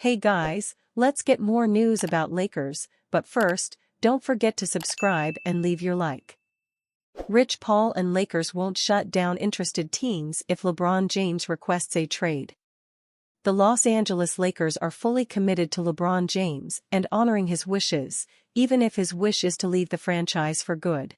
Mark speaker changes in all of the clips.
Speaker 1: Hey guys, let's get more news about Lakers, but first, don't forget to subscribe and leave your like. Rich Paul and Lakers won't shut down interested teams if LeBron James requests a trade. The Los Angeles Lakers are fully committed to LeBron James and honoring his wishes, even if his wish is to leave the franchise for good.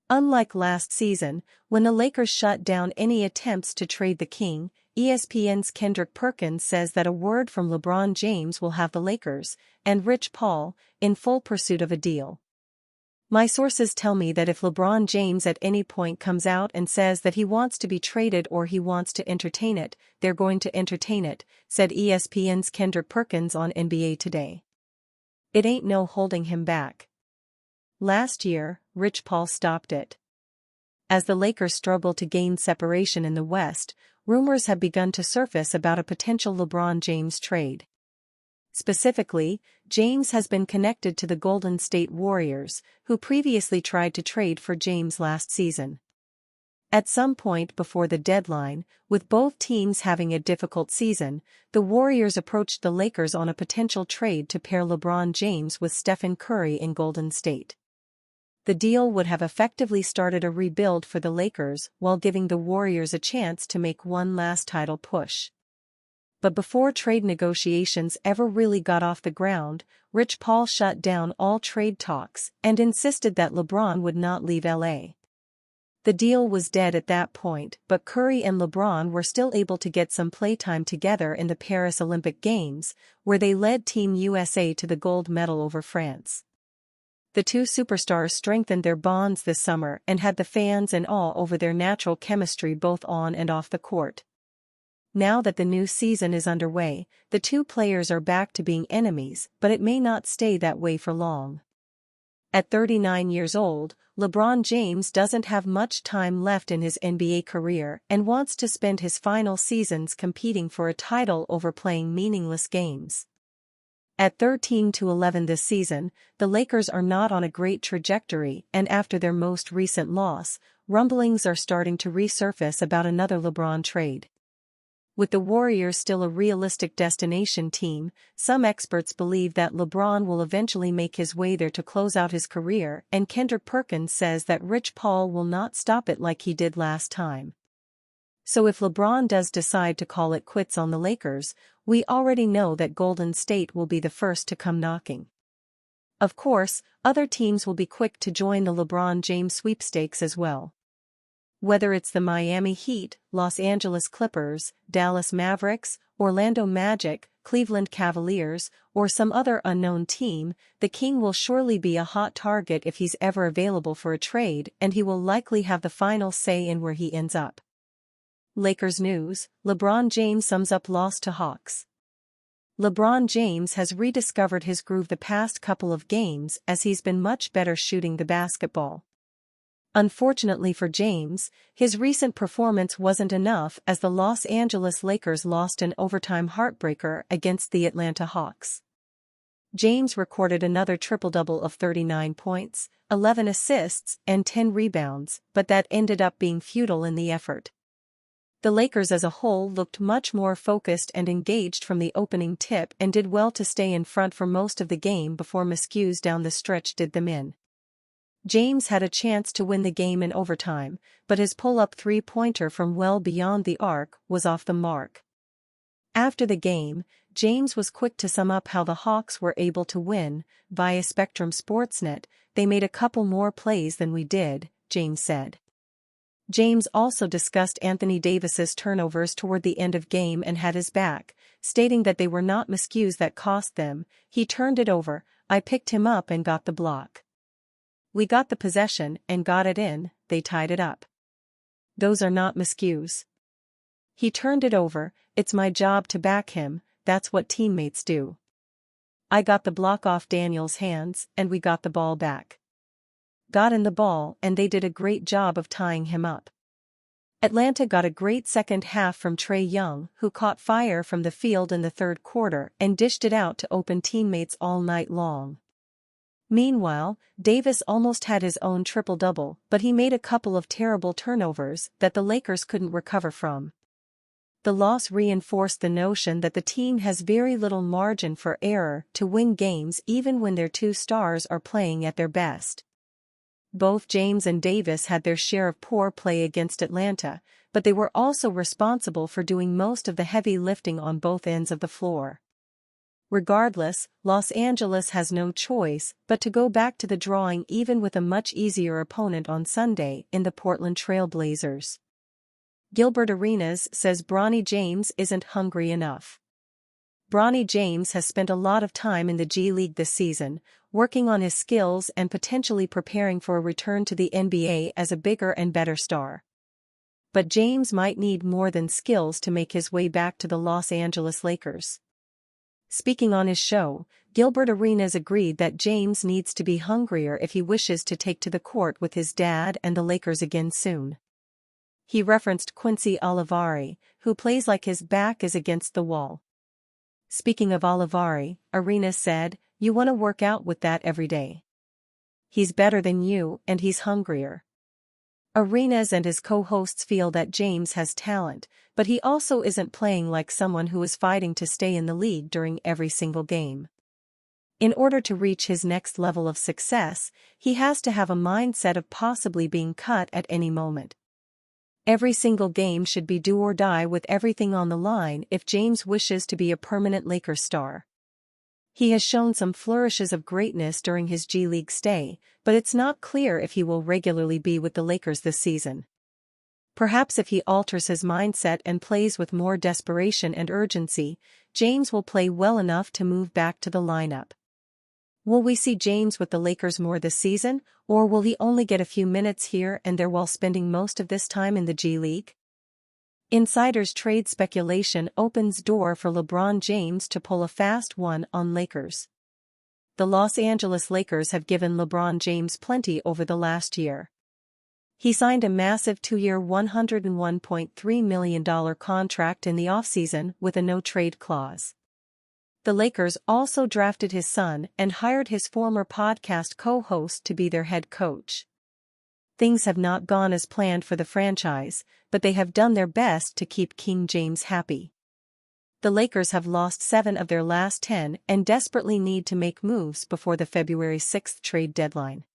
Speaker 1: Unlike last season, when the Lakers shut down any attempts to trade the King, ESPN's Kendrick Perkins says that a word from LeBron James will have the Lakers, and Rich Paul, in full pursuit of a deal. My sources tell me that if LeBron James at any point comes out and says that he wants to be traded or he wants to entertain it, they're going to entertain it, said ESPN's Kendrick Perkins on NBA Today. It ain't no holding him back. Last year, Rich Paul stopped it. As the Lakers struggle to gain separation in the West, rumors have begun to surface about a potential LeBron James trade. Specifically, James has been connected to the Golden State Warriors, who previously tried to trade for James last season. At some point before the deadline, with both teams having a difficult season, the Warriors approached the Lakers on a potential trade to pair LeBron James with Stephen Curry in Golden State. The deal would have effectively started a rebuild for the Lakers while giving the Warriors a chance to make one last title push. But before trade negotiations ever really got off the ground, Rich Paul shut down all trade talks and insisted that LeBron would not leave LA. The deal was dead at that point, but Curry and LeBron were still able to get some playtime together in the Paris Olympic Games, where they led Team USA to the gold medal over France. The two superstars strengthened their bonds this summer and had the fans in awe over their natural chemistry both on and off the court. Now that the new season is underway, the two players are back to being enemies, but it may not stay that way for long. At 39 years old, LeBron James doesn't have much time left in his NBA career and wants to spend his final seasons competing for a title over playing meaningless games. At 13-11 this season, the Lakers are not on a great trajectory, and after their most recent loss, rumblings are starting to resurface about another LeBron trade. With the Warriors still a realistic destination team, some experts believe that LeBron will eventually make his way there to close out his career, and Kendrick Perkins says that Rich Paul will not stop it like he did last time. So if LeBron does decide to call it quits on the Lakers, we already know that Golden State will be the first to come knocking. Of course, other teams will be quick to join the LeBron James sweepstakes as well. Whether it's the Miami Heat, Los Angeles Clippers, Dallas Mavericks, Orlando Magic, Cleveland Cavaliers, or some other unknown team, the King will surely be a hot target if he's ever available for a trade, and he will likely have the final say in where he ends up. Lakers news: LeBron James sums up loss to Hawks. LeBron James has rediscovered his groove the past couple of games as he's been much better shooting the basketball. Unfortunately for James, his recent performance wasn't enough as the Los Angeles Lakers lost an overtime heartbreaker against the Atlanta Hawks. James recorded another triple-double of 39 points, 11 assists, and 10 rebounds, but that ended up being futile in the effort. The Lakers as a whole looked much more focused and engaged from the opening tip and did well to stay in front for most of the game before miscues down the stretch did them in. James had a chance to win the game in overtime, but his pull-up three-pointer from well beyond the arc was off the mark. After the game, James was quick to sum up how the Hawks were able to win. Via Spectrum Sportsnet, "They made a couple more plays than we did," James said. James also discussed Anthony Davis's turnovers toward the end of game and had his back, stating that they were not miscues that cost them. "He turned it over, I picked him up and got the block. We got the possession and got it in, they tied it up. Those are not miscues. He turned it over, it's my job to back him, that's what teammates do. I got the block off Daniel's hands and we got the ball back. Got in the ball and they did a great job of tying him up." Atlanta got a great second half from Trae Young, who caught fire from the field in the third quarter and dished it out to open teammates all night long. Meanwhile, Davis almost had his own triple-double, but he made a couple of terrible turnovers that the Lakers couldn't recover from. The loss reinforced the notion that the team has very little margin for error to win games even when their two stars are playing at their best. Both James and Davis had their share of poor play against Atlanta, but they were also responsible for doing most of the heavy lifting on both ends of the floor. Regardless, Los Angeles has no choice but to go back to the drawing even with a much easier opponent on Sunday in the Portland Trail Blazers. Gilbert Arenas says Bronny James isn't hungry enough. Bronny James has spent a lot of time in the G League this season, working on his skills and potentially preparing for a return to the NBA as a bigger and better star. But James might need more than skills to make his way back to the Los Angeles Lakers. Speaking on his show, Gilbert Arenas agreed that James needs to be hungrier if he wishes to take to the court with his dad and the Lakers again soon. He referenced Quincy Olivari, who plays like his back is against the wall. Speaking of Olivari, Arenas said, "You want to work out with that every day. He's better than you and he's hungrier." Arenas and his co-hosts feel that James has talent, but he also isn't playing like someone who is fighting to stay in the league during every single game. In order to reach his next level of success, he has to have a mindset of possibly being cut at any moment. Every single game should be do or die with everything on the line if James wishes to be a permanent Lakers star. He has shown some flourishes of greatness during his G League stay, but it's not clear if he will regularly be with the Lakers this season. Perhaps if he alters his mindset and plays with more desperation and urgency, James will play well enough to move back to the lineup. Will we see James with the Lakers more this season, or will he only get a few minutes here and there while spending most of this time in the G League? Insiders' trade speculation opens door for LeBron James to pull a fast one on Lakers. The Los Angeles Lakers have given LeBron James plenty over the last year. He signed a massive 2-year $101.3 million contract in the offseason with a no-trade clause. The Lakers also drafted his son and hired his former podcast co-host to be their head coach. Things have not gone as planned for the franchise, but they have done their best to keep King James happy. The Lakers have lost 7 of their last 10 and desperately need to make moves before the February 6 trade deadline.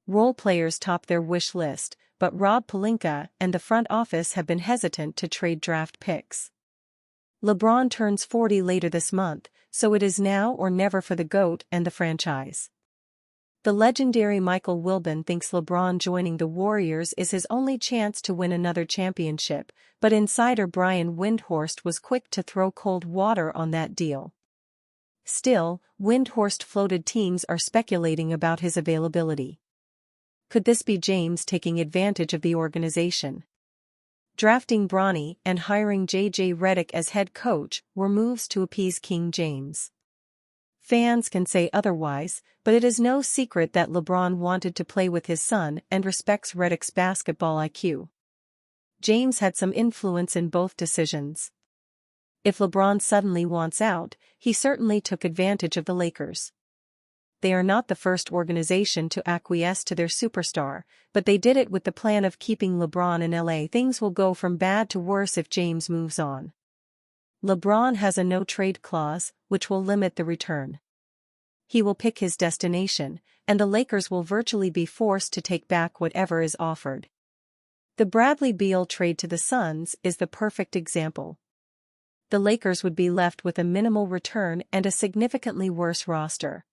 Speaker 1: Role players top their wish list, but Rob Pelinka and the front office have been hesitant to trade draft picks. LeBron turns 40 later this month, so it is now or never for the GOAT and the franchise. The legendary Michael Wilbon thinks LeBron joining the Warriors is his only chance to win another championship, but insider Brian Windhorst was quick to throw cold water on that deal. Still, Windhorst floated teams are speculating about his availability. Could this be James taking advantage of the organization? Drafting Bronny and hiring J.J. Redick as head coach were moves to appease King James. Fans can say otherwise, but it is no secret that LeBron wanted to play with his son and respects Redick's basketball IQ. James had some influence in both decisions. If LeBron suddenly wants out, he certainly took advantage of the Lakers. They are not the first organization to acquiesce to their superstar, but they did it with the plan of keeping LeBron in LA. Things will go from bad to worse if James moves on. LeBron has a no-trade clause, which will limit the return. He will pick his destination, and the Lakers will virtually be forced to take back whatever is offered. The Bradley Beal trade to the Suns is the perfect example. The Lakers would be left with a minimal return and a significantly worse roster.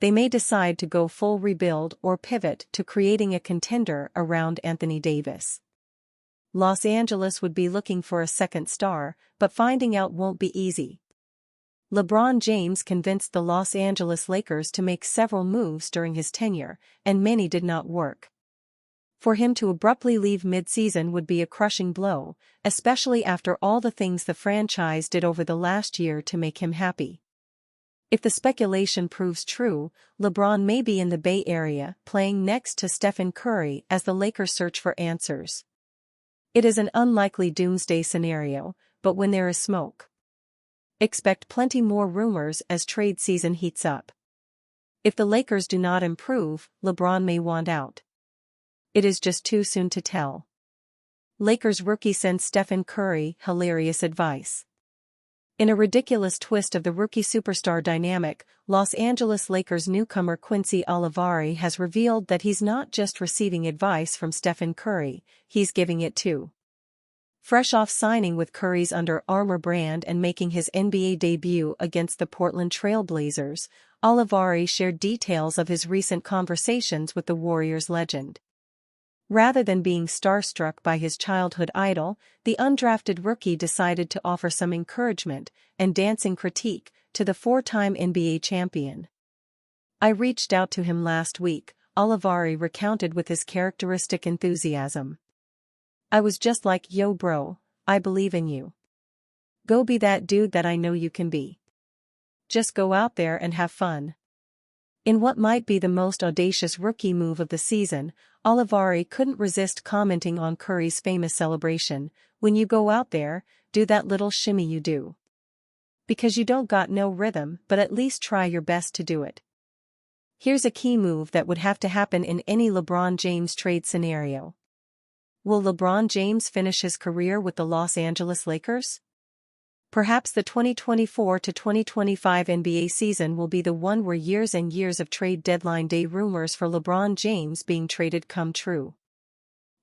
Speaker 1: They may decide to go full rebuild or pivot to creating a contender around Anthony Davis. Los Angeles would be looking for a second star, but finding out won't be easy. LeBron James convinced the Los Angeles Lakers to make several moves during his tenure, and many did not work. For him to abruptly leave mid-season would be a crushing blow, especially after all the things the franchise did over the last year to make him happy. If the speculation proves true, LeBron may be in the Bay Area playing next to Stephen Curry as the Lakers search for answers. It is an unlikely doomsday scenario, but when there is smoke, expect plenty more rumors as trade season heats up. If the Lakers do not improve, LeBron may want out. It is just too soon to tell. Lakers rookie sends Stephen Curry hilarious advice. In a ridiculous twist of the rookie superstar dynamic, Los Angeles Lakers newcomer Quincy Olivari has revealed that he's not just receiving advice from Stephen Curry, he's giving it too. Fresh off signing with Curry's Under Armour brand and making his NBA debut against the Portland Trail Blazers, Olivari shared details of his recent conversations with the Warriors legend. Rather than being starstruck by his childhood idol, the undrafted rookie decided to offer some encouragement and dancing critique to the four-time NBA champion. "I reached out to him last week," Olivari recounted with his characteristic enthusiasm. "I was just like, yo bro, I believe in you. Go be that dude that I know you can be. Just go out there and have fun." In what might be the most audacious rookie move of the season, Olivari couldn't resist commenting on Curry's famous celebration, "When you go out there, do that little shimmy you do. Because you don't got no rhythm, but at least try your best to do it." Here's a key move that would have to happen in any LeBron James trade scenario. Will LeBron James finish his career with the Los Angeles Lakers? Perhaps the 2024 to 2025 NBA season will be the one where years and years of trade deadline day rumors for LeBron James being traded come true.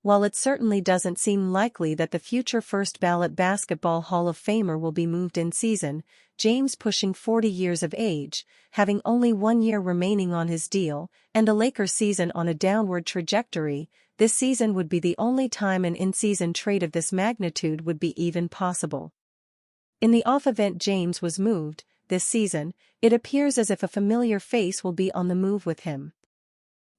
Speaker 1: While it certainly doesn't seem likely that the future first-ballot basketball Hall of Famer will be moved in season, James pushing 40 years of age, having only 1 year remaining on his deal, and a Lakers season on a downward trajectory, this season would be the only time an in-season trade of this magnitude would be even possible. In the off event James was moved, this season, it appears as if a familiar face will be on the move with him.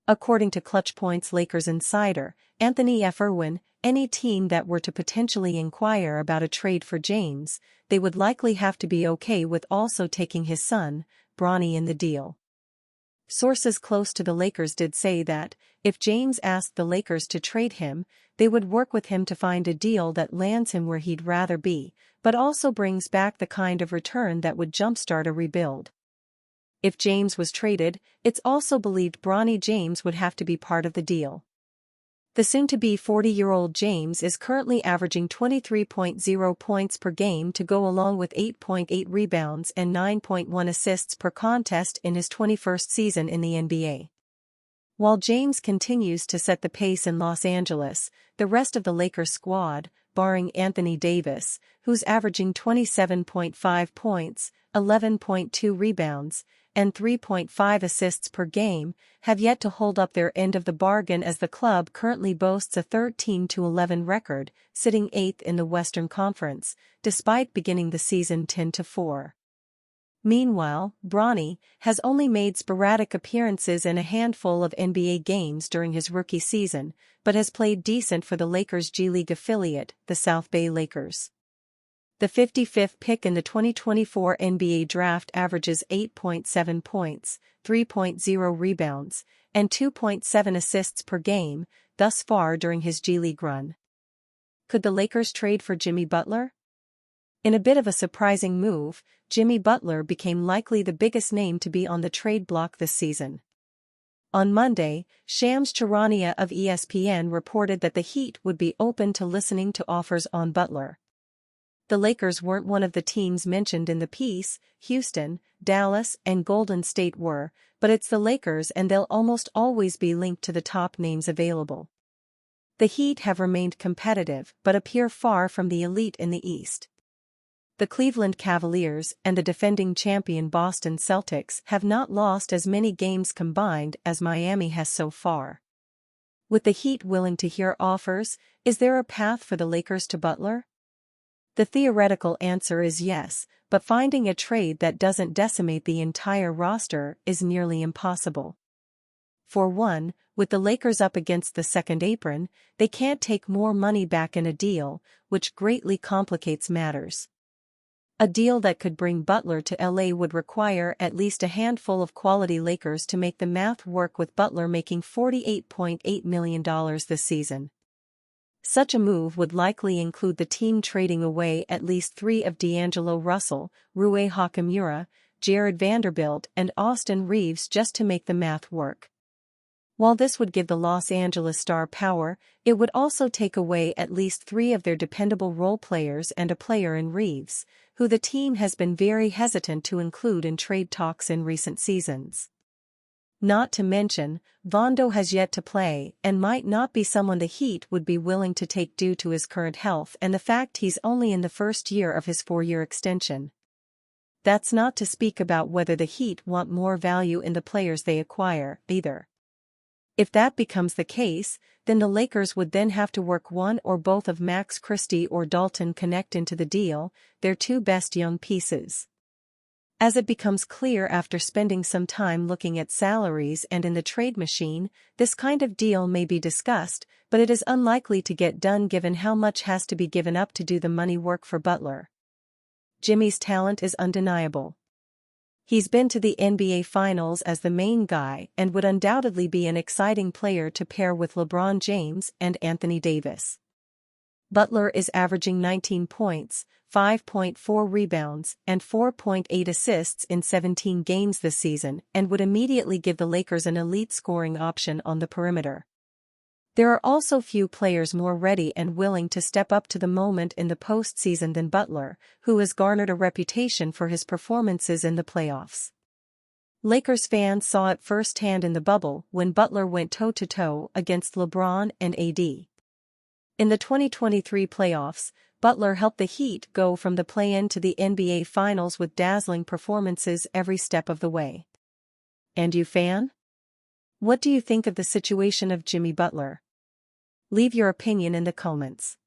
Speaker 1: According to Clutch Point's Lakers insider, Anthony F. Irwin, any team that were to potentially inquire about a trade for James, they would likely have to be okay with also taking his son, Bronny, in the deal. Sources close to the Lakers did say that, if James asked the Lakers to trade him, they would work with him to find a deal that lands him where he'd rather be, but also brings back the kind of return that would jumpstart a rebuild. If James was traded, it's also believed Bronny James would have to be part of the deal. The soon-to-be 40-year-old James is currently averaging 23.0 points per game to go along with 8.8 rebounds and 9.1 assists per contest in his 21st season in the NBA. While James continues to set the pace in Los Angeles, the rest of the Lakers squad, barring Anthony Davis, who's averaging 27.5 points, 11.2 rebounds, and 3.5 assists per game, have yet to hold up their end of the bargain as the club currently boasts a 13-11 record, sitting 8th in the Western Conference, despite beginning the season 10-4. Meanwhile, Bronny has only made sporadic appearances in a handful of NBA games during his rookie season, but has played decent for the Lakers' G League affiliate, the South Bay Lakers. The 55th pick in the 2024 NBA draft averages 8.7 points, 3.0 rebounds, and 2.7 assists per game, thus far during his G League run. Could the Lakers trade for Jimmy Butler? In a bit of a surprising move, Jimmy Butler became likely the biggest name to be on the trade block this season. On Monday, Shams Charania of ESPN reported that the Heat would be open to listening to offers on Butler. The Lakers weren't one of the teams mentioned in the piece. Houston, Dallas, and Golden State were, but it's the Lakers and they'll almost always be linked to the top names available. The Heat have remained competitive but appear far from the elite in the East. The Cleveland Cavaliers and the defending champion Boston Celtics have not lost as many games combined as Miami has so far. With the Heat willing to hear offers, is there a path for the Lakers to Butler? The theoretical answer is yes, but finding a trade that doesn't decimate the entire roster is nearly impossible. For one, with the Lakers up against the second apron, they can't take more money back in a deal, which greatly complicates matters. A deal that could bring Butler to LA would require at least a handful of quality Lakers to make the math work, with Butler making $48.8 million this season. Such a move would likely include the team trading away at least 3 of D'Angelo Russell, Rui Hachimura, Jared Vanderbilt, and Austin Reeves just to make the math work. While this would give the Los Angeles star power, it would also take away at least 3 of their dependable role players and a player in Reeves, who the team has been very hesitant to include in trade talks in recent seasons. Not to mention, Vondo has yet to play and might not be someone the Heat would be willing to take due to his current health and the fact he's only in the first year of his 4-year extension. That's not to speak about whether the Heat want more value in the players they acquire, either. If that becomes the case, then the Lakers would then have to work one or both of Max Christie or Dalton Connect into the deal, their 2 best young pieces. As it becomes clear after spending some time looking at salaries and in the trade machine, this kind of deal may be discussed, but it is unlikely to get done given how much has to be given up to do the money work for Butler. Jimmy's talent is undeniable. He's been to the NBA Finals as the main guy and would undoubtedly be an exciting player to pair with LeBron James and Anthony Davis. Butler is averaging 19 points, 5.4 rebounds, and 4.8 assists in 17 games this season and would immediately give the Lakers an elite scoring option on the perimeter. There are also few players more ready and willing to step up to the moment in the postseason than Butler, who has garnered a reputation for his performances in the playoffs. Lakers fans saw it firsthand in the bubble when Butler went toe-to-toe against LeBron and AD. In the 2023 playoffs, Butler helped the Heat go from the play-in to the NBA Finals with dazzling performances every step of the way. And you, fan? What do you think of the situation of Jimmy Butler? Leave your opinion in the comments.